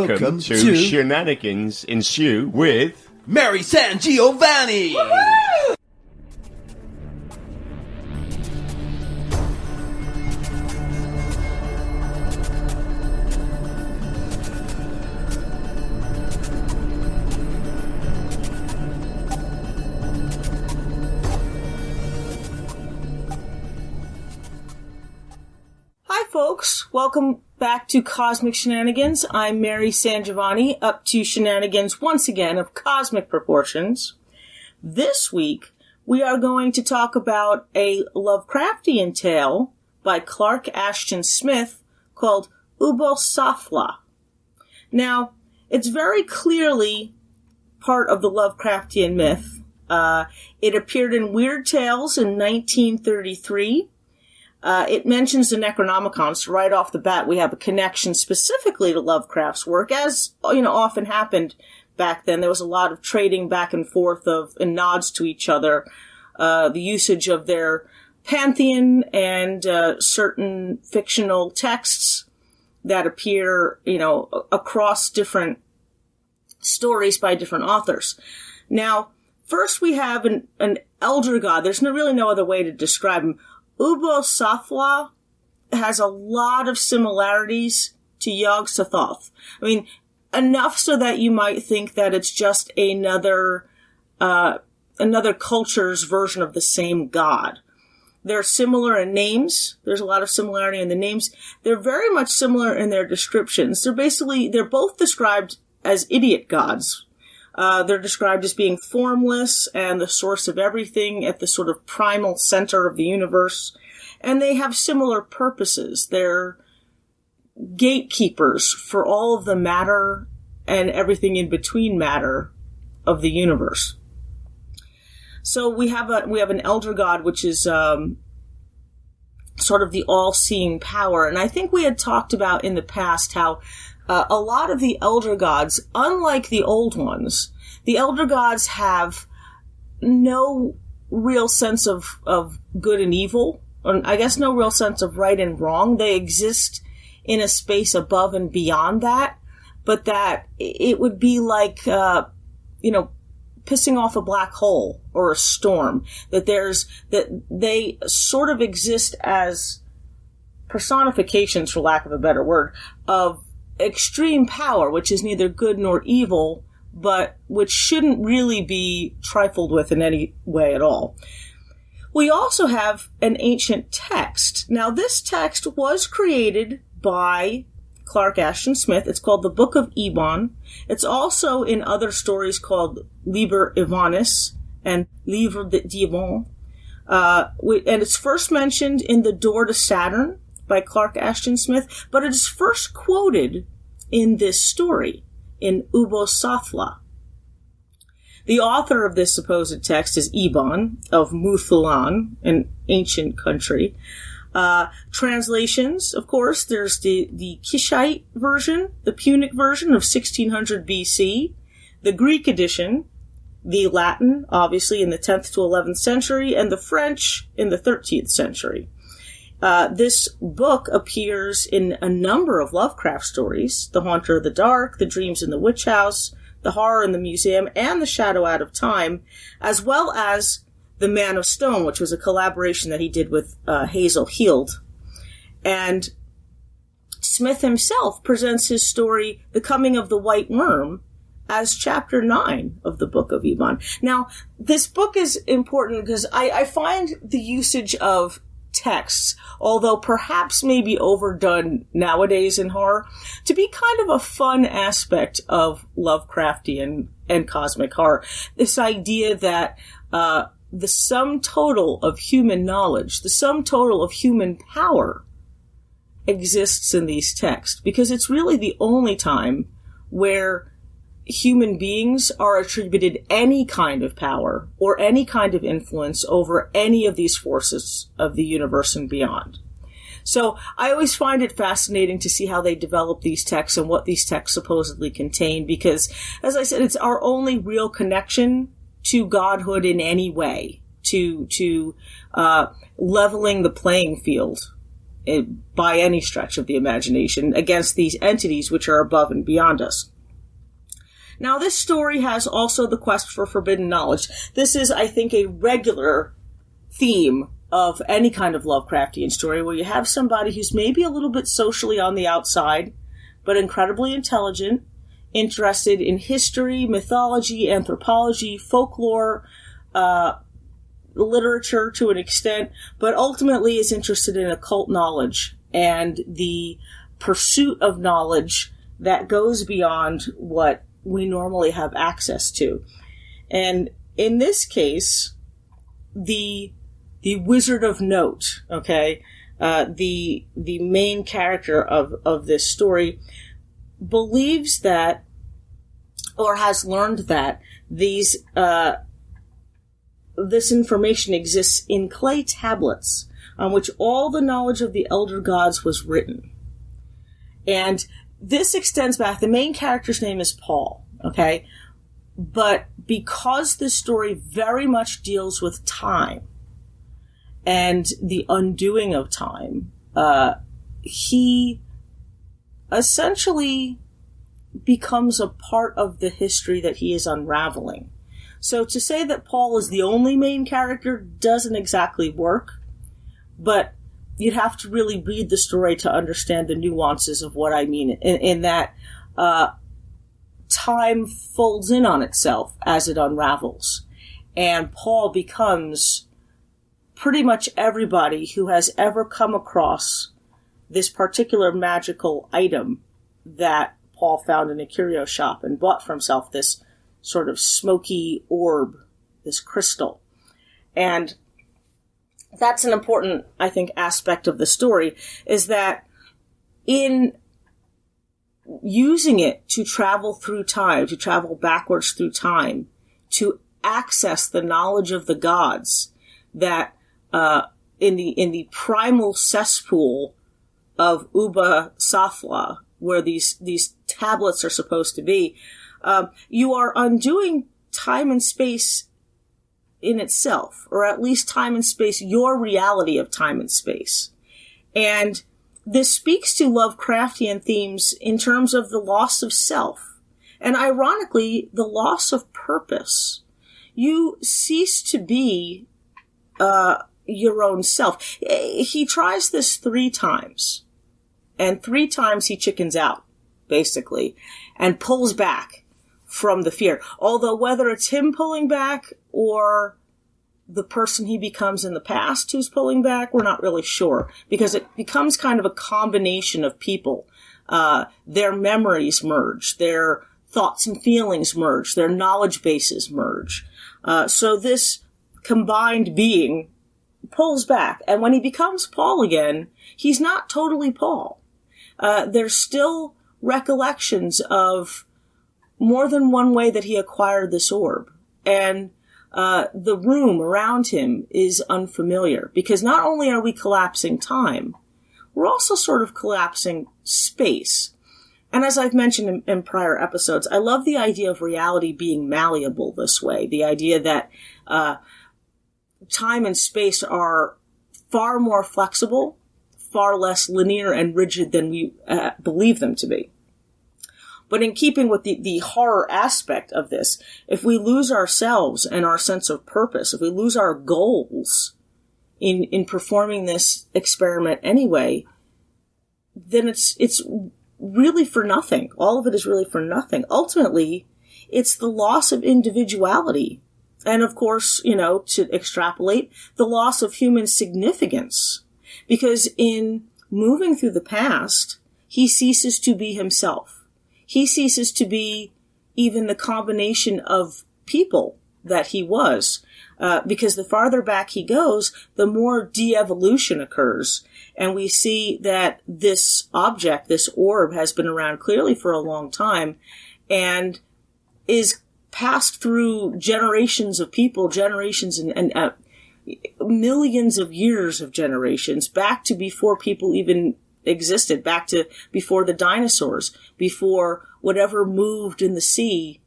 Welcome to Shenanigans Ensue with Mary SanGiovanni! Hi folks, welcome back to Cosmic Shenanigans. I'm Mary SanGiovanni, up to shenanigans once again of cosmic proportions. This week, we are going to talk about a Lovecraftian tale by Clark Ashton Smith called UBBO SATHLA. Now, it's very clearly part of the Lovecraftian myth. It appeared in Weird Tales in 1933. It mentions the Necronomicon, so right off the bat we have a connection specifically to Lovecraft's work, as often happened back then. There was a lot of trading back and forth and nods to each other, the usage of their pantheon and certain fictional texts that appear, across different stories by different authors. Now, first we have an elder god. There's really no other way to describe him. UBBO SATHLA has a lot of similarities to Yog-Sothoth. I mean, enough so that you might think that it's just another culture's version of the same god. They're similar in names. There's a lot of similarity in the names. They're very much similar in their descriptions. They're both described as idiot gods. They're described as being formless and the source of everything at the sort of primal center of the universe. And they have similar purposes. They're gatekeepers for all of the matter and everything in between matter of the universe. So we have an elder god, which is sort of the all-seeing power. And I think we had talked about in the past how a lot of the elder gods, unlike the old ones, the elder gods have no real sense of good and evil, or I guess no real sense of right and wrong. They exist in a space above and beyond that, but that it would be like, pissing off a black hole or a storm, that they sort of exist as personifications, for lack of a better word, of extreme power, which is neither good nor evil, but which shouldn't really be trifled with in any way at all. We also have an ancient text. Now, this text was created by Clark Ashton Smith. It's called the Book of Ebon. It's also in other stories called Liber Ivanis and Livre d'Ibon. And it's first mentioned in The Door to Saturn by Clark Ashton Smith, but it is first quoted in this story, in UBBO SATHLA. The author of this supposed text is Ebon of Muthulan, an ancient country. Translations, of course, there's the Kishite version, the Punic version of 1600 BC, the Greek edition, the Latin, obviously, in the 10th to 11th century, and the French in the 13th century. This book appears in a number of Lovecraft stories: The Haunter of the Dark, The Dreams in the Witch House, The Horror in the Museum, and The Shadow Out of Time, as well as The Man of Stone, which was a collaboration that he did with Hazel Heald. And Smith himself presents his story, The Coming of the White Worm, as chapter 9 of the Book of Ebon. Now, this book is important because I find the usage of texts, although perhaps maybe overdone nowadays in horror, to be kind of a fun aspect of Lovecraftian and cosmic horror. This idea that the sum total of human knowledge, the sum total of human power exists in these texts, because it's really the only time where human beings are attributed any kind of power or any kind of influence over any of these forces of the universe and beyond. So I always find it fascinating to see how they develop these texts and what these texts supposedly contain, because, as I said, it's our only real connection to godhood in any way, to leveling the playing field by any stretch of the imagination against these entities which are above and beyond us. Now, this story has also the quest for forbidden knowledge. This is, I think, a regular theme of any kind of Lovecraftian story where you have somebody who's maybe a little bit socially on the outside, but incredibly intelligent, interested in history, mythology, anthropology, folklore, literature to an extent, but ultimately is interested in occult knowledge and the pursuit of knowledge that goes beyond what we normally have access to. And in this case, the wizard of note, okay, the main character of this story believes that, or has learned that, this information exists in clay tablets on which all the knowledge of the elder gods was written. And this extends back. The main character's name is Paul, okay? But because this story very much deals with time and the undoing of time, he essentially becomes a part of the history that he is unraveling. So to say that Paul is the only main character doesn't exactly work, but you'd have to really read the story to understand the nuances of what I mean, in that time folds in on itself as it unravels. And Paul becomes pretty much everybody who has ever come across this particular magical item that Paul found in a curio shop and bought for himself, this sort of smoky orb, this crystal. And that's an important, I think, aspect of the story, is that in using it to travel through time, to travel backwards through time, to access the knowledge of the gods that in the primal cesspool of SATHLA, where these tablets are supposed to be, you are undoing time and space in itself, or at least time and space, your reality of time and space. And this speaks to Lovecraftian themes in terms of the loss of self, and ironically, the loss of purpose. You cease to be your own self. He tries this 3 times, and 3 times he chickens out, basically, and pulls back from the fear. Although whether it's him pulling back or the person he becomes in the past who's pulling back, we're not really sure, because it becomes kind of a combination of people. Their memories merge, their thoughts and feelings merge, their knowledge bases merge. So this combined being pulls back. And when he becomes Paul again, he's not totally Paul. There's still recollections of more than one way that he acquired this orb. And the room around him is unfamiliar, because not only are we collapsing time, we're also sort of collapsing space. And as I've mentioned in prior episodes, I love the idea of reality being malleable this way. The idea that time and space are far more flexible, far less linear and rigid than we believe them to be. But in keeping with the horror aspect of this, if we lose ourselves and our sense of purpose, if we lose our goals in performing this experiment anyway, then it's really for nothing. All of it is really for nothing. Ultimately, it's the loss of individuality. And of course, to extrapolate, the loss of human significance. Because in moving through the past, he ceases to be himself. He ceases to be even the combination of people that he was, because the farther back he goes, the more de-evolution occurs. And we see that this object, this orb, has been around clearly for a long time and is passed through generations of people, generations and millions of years of generations, back to before people even existed, back to before the dinosaurs, before whatever moved in the sea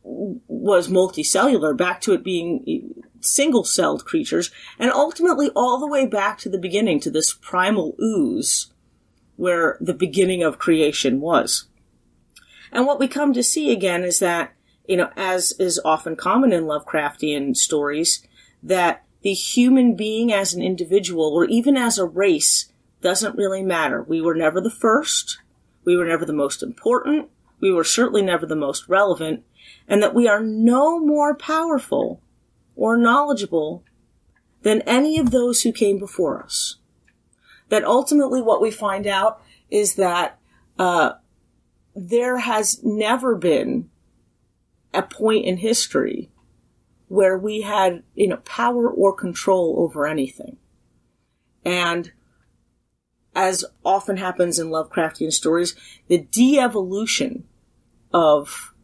was multicellular, back to it being single-celled creatures, and ultimately all the way back to the beginning, to this primal ooze, where the beginning of creation was. And what we come to see again is that, as is often common in Lovecraftian stories, that the human being as an individual, or even as a race, doesn't really matter. We were never the first. We were never the most important. We were certainly never the most relevant. And that we are no more powerful or knowledgeable than any of those who came before us. That ultimately what we find out is that there has never been a point in history where we had, power or control over anything. And as often happens in Lovecraftian stories, the de-evolution of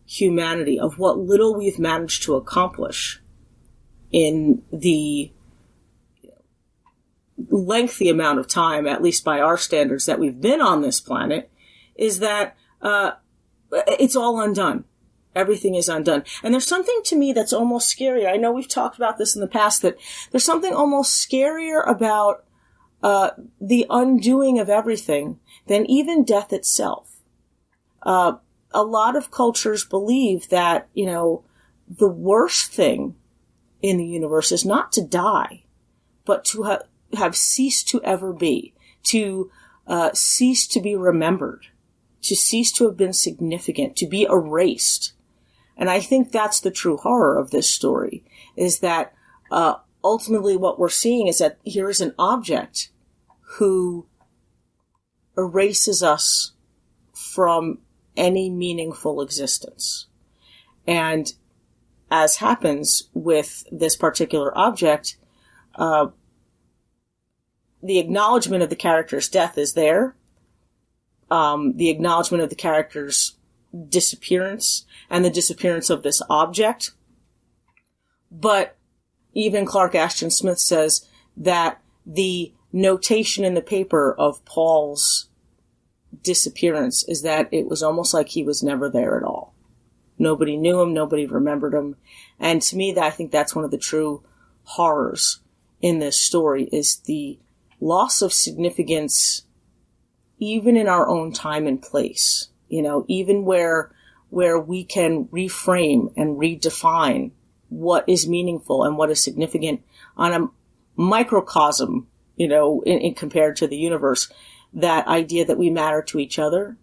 humanity, of what little we've managed to accomplish in the lengthy amount of time, at least by our standards, that we've been on this planet, is that it's all undone. Everything is undone. And there's something to me that's almost scarier. I know we've talked about this in the past, that there's something almost scarier about the undoing of everything than even death itself. A lot of cultures believe that, the worst thing in the universe is not to die, but to have ceased to ever be, to cease to be remembered, to cease to have been significant, to be erased. And I think that's the true horror of this story, is that ultimately what we're seeing is that here is an object who erases us from any meaningful existence. And as happens with this particular object, the acknowledgement of the character's death is there. The acknowledgement of the character's disappearance and the disappearance of this object. But even Clark Ashton Smith says that the notation in the paper of Paul's disappearance is that it was almost like he was never there at all. Nobody knew him, nobody remembered him. And to me, I think that's one of the true horrors in this story, is the loss of significance even in our own time and place. Even where we can reframe and redefine what is meaningful and what is significant on a microcosm, in compared to the universe. That idea that we matter to each other,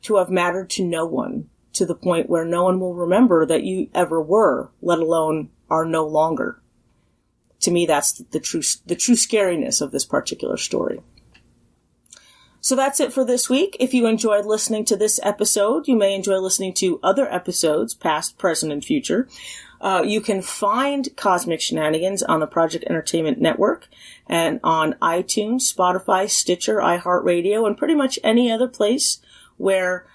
to have mattered to no one, to the point where no one will remember that you ever were, let alone are no longer. To me, that's the true scariness of this particular story. So that's it for this week. If you enjoyed listening to this episode, you may enjoy listening to other episodes, past, present, and future. You can find Cosmic Shenanigans on the Project Entertainment Network and on iTunes, Spotify, Stitcher, iHeartRadio, and pretty much any other place where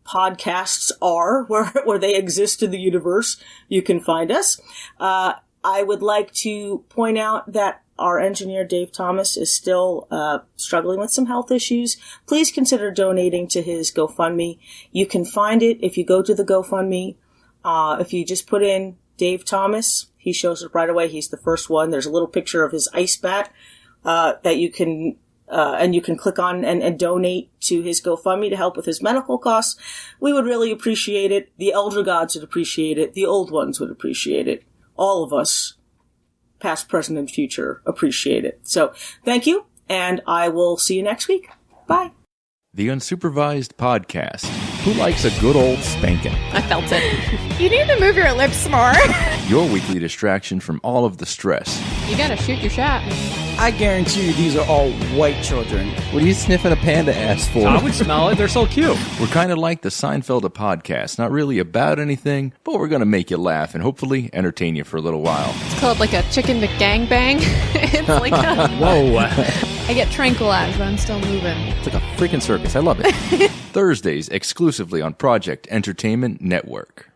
podcasts are, where they exist in the universe. You can find us. I would like to point out that our engineer, Dave Thomas, is still struggling with some health issues. Please consider donating to his GoFundMe. You can find it if you go to the GoFundMe. If you just put in Dave Thomas, he shows up right away. He's the first one. There's a little picture of his ice bat that you can and you can click on and donate to his GoFundMe to help with his medical costs. We would really appreciate it. The elder gods would appreciate it. The old ones would appreciate it. All of us, past, present, and future, appreciate it. So thank you, and I will see you next week. Bye. The Unsupervised Podcast. Who likes a good old spanking? I felt it. You need to move your lips more. Your weekly distraction from all of the stress. You gotta shoot your shot. I guarantee you these are all white children. What are you sniffing a panda ass for? I would smell it. They're so cute. We're kind of like the Seinfeld of podcast. Not really about anything, but we're going to make you laugh and hopefully entertain you for a little while. It's called like a chicken McGangbang. It's like a... Whoa. I get tranquilized, but I'm still moving. It's like a freaking circus. I love it. Thursdays exclusively on Project Entertainment Network.